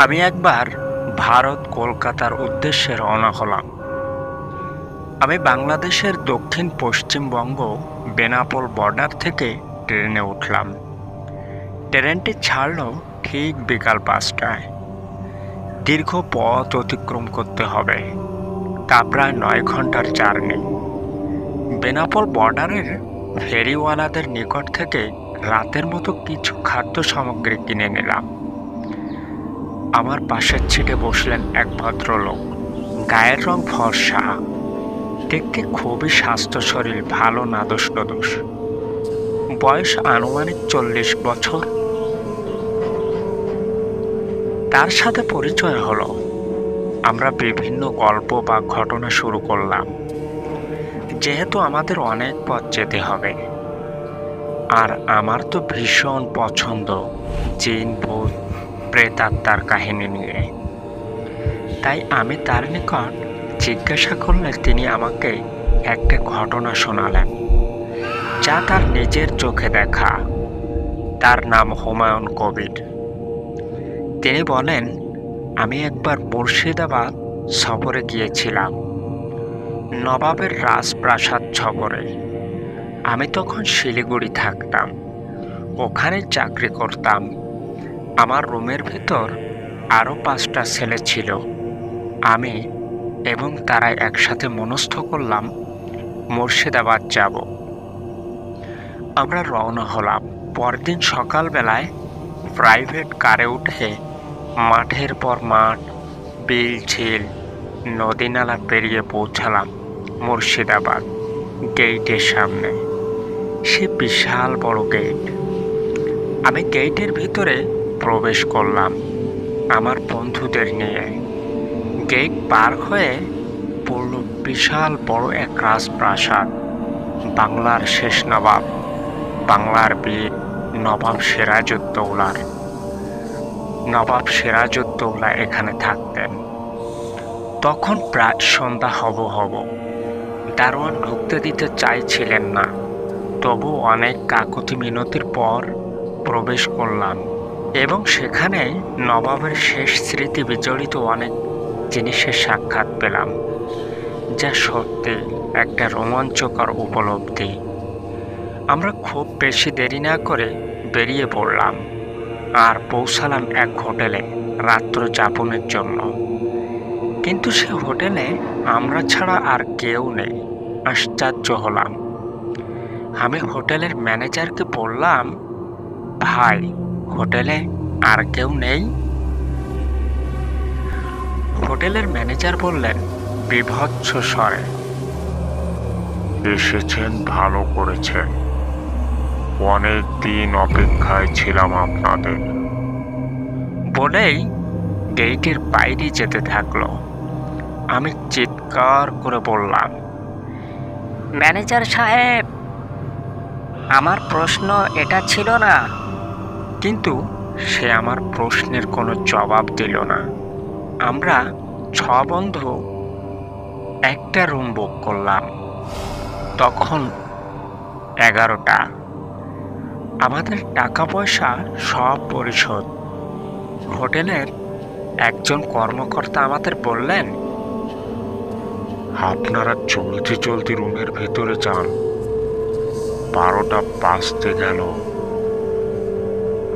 আমি একবার ভারত কলকাতার উদ্দেশ্যে রওনা হলাম। আমি বাংলাদেশের দক্ষিণ পশ্চিমবঙ্গ বেনাপোল বর্ডার থেকে ট্রেনে উঠলাম। ট্রেনটি ছাড়ল ঠিক বিকাল ৫টায়। দীর্ঘ পথ অতিক্রম করতে হবে, তা প্রায় ৯ ঘন্টার জার্নি। বেনাপোল বর্ডারের ফেরিওয়ালাদের নিকট থেকে রাতের মতো কিছু খাদ্য সামগ্রী কিনে নিলাম। আমার পাশের সিটে বসলেন এক ভদ্রলোক। গায়ের রং ফর্সা, দেখতে খুবই স্বাস্থ্য শরীর ভালো, নাদোষ নদোষ। বয়স আনুমানিক ৪০ বছর। তার সাথে পরিচয় হলো। আমরা বিভিন্ন গল্প বা ঘটনা শুরু করলাম। যেহেতু আমাদের অনেক পথ যেতে হবে, আর আমার তো ভীষণ পছন্দ জিন, ভূত, প্রেতাত্মার কাহিনী নিয়ে, তাই আমি তার নিকট জিজ্ঞাসা করলে তিনি আমাকে একটা ঘটনা শোনালেন, যা তার নিজের চোখে দেখা। তার নাম হুমায়ুন কবির। তিনি বলেন, আমি একবার মুর্শিদাবাদ সফরে গিয়েছিলাম, নবাবের রাজপ্রাসাদ সফরে। আমি তখন শিলিগুড়ি থাকতাম, ওখানে চাকরি করতাম। আমার রুমের ভেতর আরও ৫টা ছেলে ছিল। আমি এবং তারা একসাথে মনস্থ করলাম মুর্শিদাবাদ যাব। আমরা রওনা হলাম। পরদিন সকালবেলায় প্রাইভেট কারে উঠে মাঠের পর মাঠ, বিল, ঝিল, নদী নালা পেরিয়ে পৌঁছালাম মুর্শিদাবাদ গেইটের সামনে। সে বিশাল বড় গেট। আমি গেইটের ভিতরে প্রবেশ করলাম আমার বন্ধুদের নিয়ে। গেট পার হয়ে পড়ল বিশাল বড় এক রাজপ্রাসাদ। বাংলার শেষ নবাব, বাংলার বীর নবাব সিরাজউদ্দৌলা এখানে থাকতেন। তখন প্রায় সন্ধ্যা হব। দারোয়ান ঢুকতে দিতে চাইছিলেন না, তবু অনেক কাকুতি মিনতির পর প্রবেশ করলাম এবং সেখানে নবাবের শেষ স্মৃতি বিজড়িত অনেক জিনিসের সাক্ষাৎ পেলাম, যা সত্যি একটা রোমাঞ্চকর উপলব্ধি। আমরা খুব বেশি দেরি না করে বেরিয়ে পড়লাম আর পৌঁছালাম এক হোটেলে রাত্র যাপনের জন্য। কিন্তু সে হোটেলে আমরা ছাড়া আর কেউ নেই। আশ্চর্য হলাম। আমি হোটেলের ম্যানেজারকে বললাম, ভাই, হোটেলে আর কেউ নেই? হোটেলের ম্যানেজার বললেন বিভৎস স্বরে, এসেছেন ভালো করেছেন, অনেক দিন অপেক্ষায় ছিলাম আপনাদের, বলেই গেইটের বাইরে যেতে থাকলো। আমি চিৎকার করে বললাম, ম্যানেজার সাহেব, আমার প্রশ্ন এটা ছিল না। কিন্তু সে আমার প্রশ্নের কোনো জবাব দিল না। আমরা ৬ বন্ধু একটা রুম বুক করলাম। তখন ১১টা। আমাদের টাকা পয়সা সব পরিশোধ। হোটেলের একজন কর্মকর্তা আমাদের বললেন, আপনারা চলতি রুমের ভেতরে যান, ১২টা বাজতে গেল,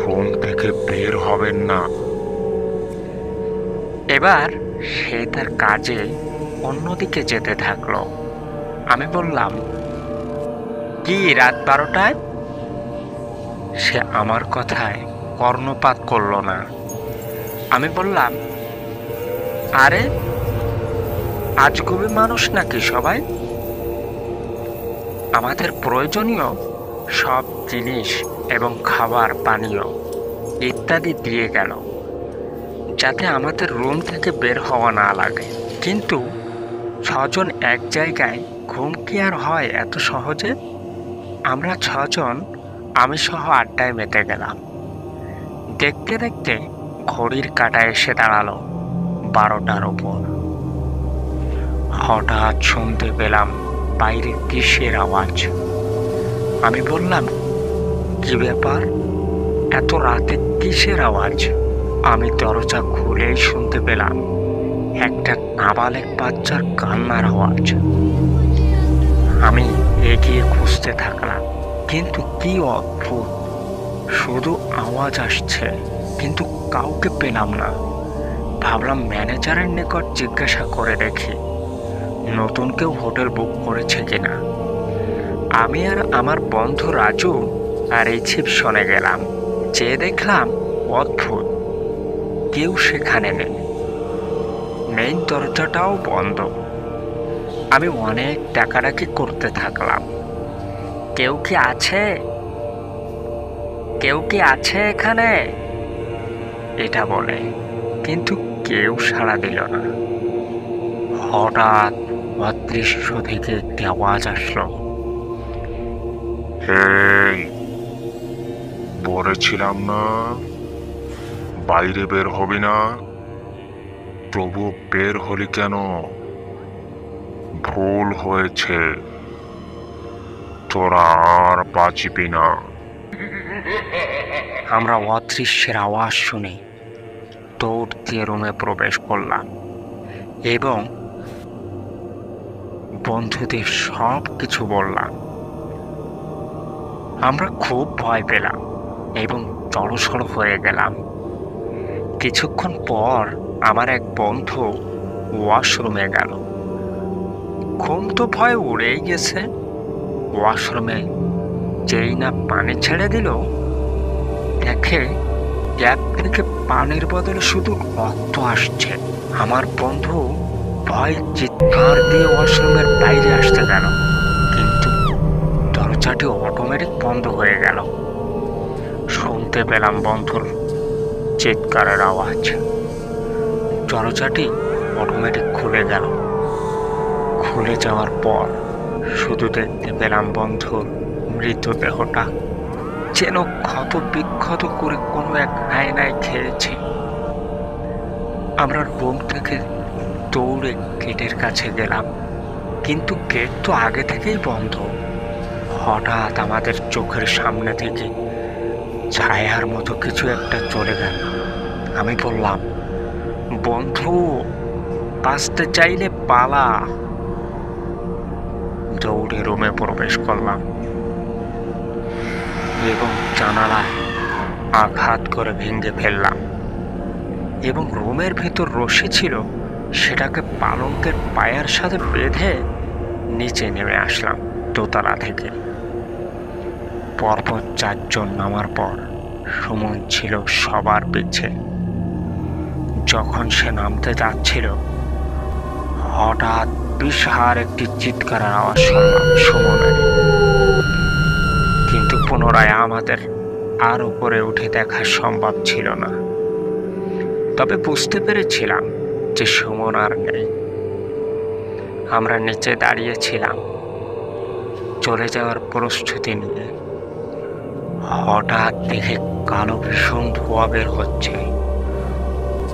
রুম থেকে বের হবেন না। এবার সে তার কাজে অন্যদিকে যেতে থাকলো। আমি বললাম, কি রাত ১২টায়? সে আমার কথায় কর্ণপাত করল না। আমি বললাম, আরে আজগুবি মানুষ নাকি সবাই? আমাদের প্রয়োজনীয় সব জিনিস এবং খাবার, পানীয় ইত্যাদি দিয়ে গেল, যাতে আমাদের রুম থেকে বের হওয়া না লাগে। কিন্তু ৬ জন এক জায়গায় ঘুম কি আর হয় এত সহজে? আমরা ৬ জন, আমি সহ আড্ডায় মেতে গেলাম। দেখতে দেখতে ঘড়ির কাঁটা এসে দাঁড়ালো ১২টার ওপর। হঠাৎ শুনতে পেলাম বাইরে কিসের আওয়াজ। আমি বললাম, কি ব্যাপার, এত রাতে কিসের আওয়াজ? আমি দরজা খুলেই শুনতে পেলাম একটা নাবালেক বাচ্চার কান্নার আওয়াজ। আমি এগিয়ে খুঁজতে থাকলাম, কিন্তু কি অদ্ভুত, শুধু আওয়াজ আসছে কিন্তু কাউকে পেলাম না। ভাবলাম ম্যানেজারের নিকট জিজ্ঞাসা করে দেখি নতুন কেউ হোটেল বুক করেছে কিনা। আমি আর আমার বন্ধু রাজু আর রিসেপশনে গেলাম, যেয়ে দেখলাম অদ্ভুত, কেউ সেখানে নেই, মেইন দরজাটাও বন্ধ। আমি অনেক ডাকাডাকি করতে থাকলাম, কেউ কি আছে, কেউ কি আছে এখানে, এটা বলে, কিন্তু কেউ সাড়া দিল না। হঠাৎ অদৃশ্য থেকে একটি আওয়াজ আসলো, হেই, বলেছিলাম না বাইরে বের হবি না? তবু বের হলি কেন? ভুল হয়েছে, তোরা আর বাঁচবি না। আমরা অদৃশ্যের আওয়াজ শুনে দৌড় দিয়ে রুমে প্রবেশ করলাম এবং বন্ধুদের সব কিছু বললাম। আমরা খুব ভয় পেলাম এবং জড়সড় হয়ে গেলাম। কিছুক্ষণ পর আমার এক বন্ধু ওয়াশরুমে গেল। ঘুম তো ভয় উড়েই গেছে। ওয়াশরুমে যেই না পানি ছেড়ে দিল, দেখে ট্যাপ থেকে পানির বদলে শুধু রক্ত আসছে। আমার বন্ধু ভয় চিৎকার দিয়ে ওয়াশরুমের বাইরে আসতে গেল, কিন্তু দরজাটি অটোমেটিক বন্ধ হয়ে গেল। শুনতে পেলাম বন্ধুর চিৎকারের আওয়াজ। দরজাটি অটোমেটিক খুলে গেল। খুলে যাওয়ার পর শুধু দেখতে পেলাম বন্ধুর মৃতদেহটা যেন ক্ষত বিক্ষত করে কোনো এক আয়নায় খেয়েছে। আমরা রুম থেকে দৌড়ে গেটের কাছে গেলাম, কিন্তু গেট তো আগে থেকেই বন্ধ। হঠাৎ আমাদের চোখের সামনে থেকে ছায়ার মতো কিছু একটা চলে গেল। আমি বললাম, বন্ধু, বাঁচতে চাইলে পালা। দৌড়ে রুমে প্রবেশ করলাম এবং জানালায় আঘাত করে ভেঙে ফেললাম, এবং রুমের ভেতর রশি ছিল, সেটাকে পালঙ্কের পায়ের সাথে বেঁধে নিচে নেমে আসলাম দোতলা থেকে। পরপর 4 জন নামার পর সুমন ছিল সবার পিছে। যখন সে নামতে যাচ্ছিল, হঠাৎ বিশাল একটি চিৎকারের আওয়াজ শুনলাম সুমনের। কিন্তু পুনরায় আমাদের আর উপরে উঠে দেখা সম্ভব ছিল না। তবে বুঝতে পেরেছিলাম যে সুমন আর নেই। আমরা নিচে দাঁড়িয়েছিলাম চলে যাওয়ার প্রস্তুতি নিয়ে। হঠাৎ দেখে কালো ভীষণ ধোঁয়া বের হচ্ছে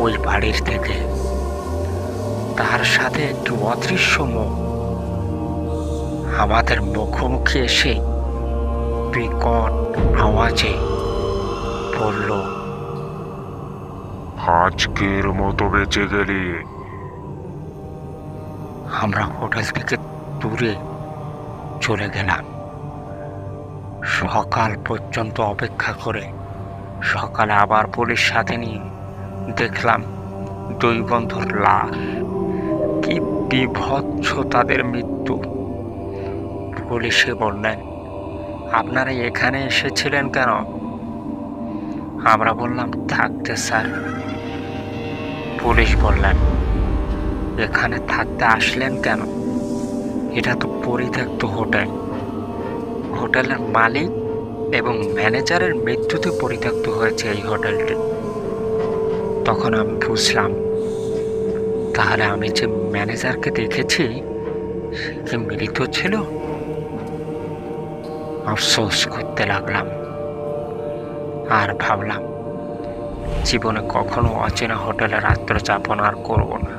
ওই বাড়ির থেকে। তার সাথে একটি অদৃশ্য মুখ আমাদের মুখোমুখি এসে বিকট আওয়াজে বলল, আজকের মতো বেঁচে গেলি। আমরা হোটেল থেকে দূরে চলে গেলাম। সকাল পর্যন্ত অপেক্ষা করে সকালে আবার পুলিশ সাথে নিয়ে দেখলাম 2 বন্ধুর লাশ। কি বিভৎস তাদের মৃত্যু! পুলিশে বললেন, আপনারা এখানে এসেছিলেন কেন? আমরা বললাম, থাকতে স্যার। পুলিশ বললেন, এখানে থাকতে আসলেন কেন? এটা তো পরিত্যক্ত হোটেল। হোটেলের মালিক এবং ম্যানেজারের মৃত্যুতে পরিত্যক্ত হয়েছে এই হোটেলটি। তখন আমি বুঝলাম, তাহলে আমি যে ম্যানেজারকে দেখেছি সে মৃত ছিল। আফসোস করতে লাগলাম আর ভাবলাম জীবনে কখনো অচেনা হোটেলে রাত্রি যাপন আর করব না।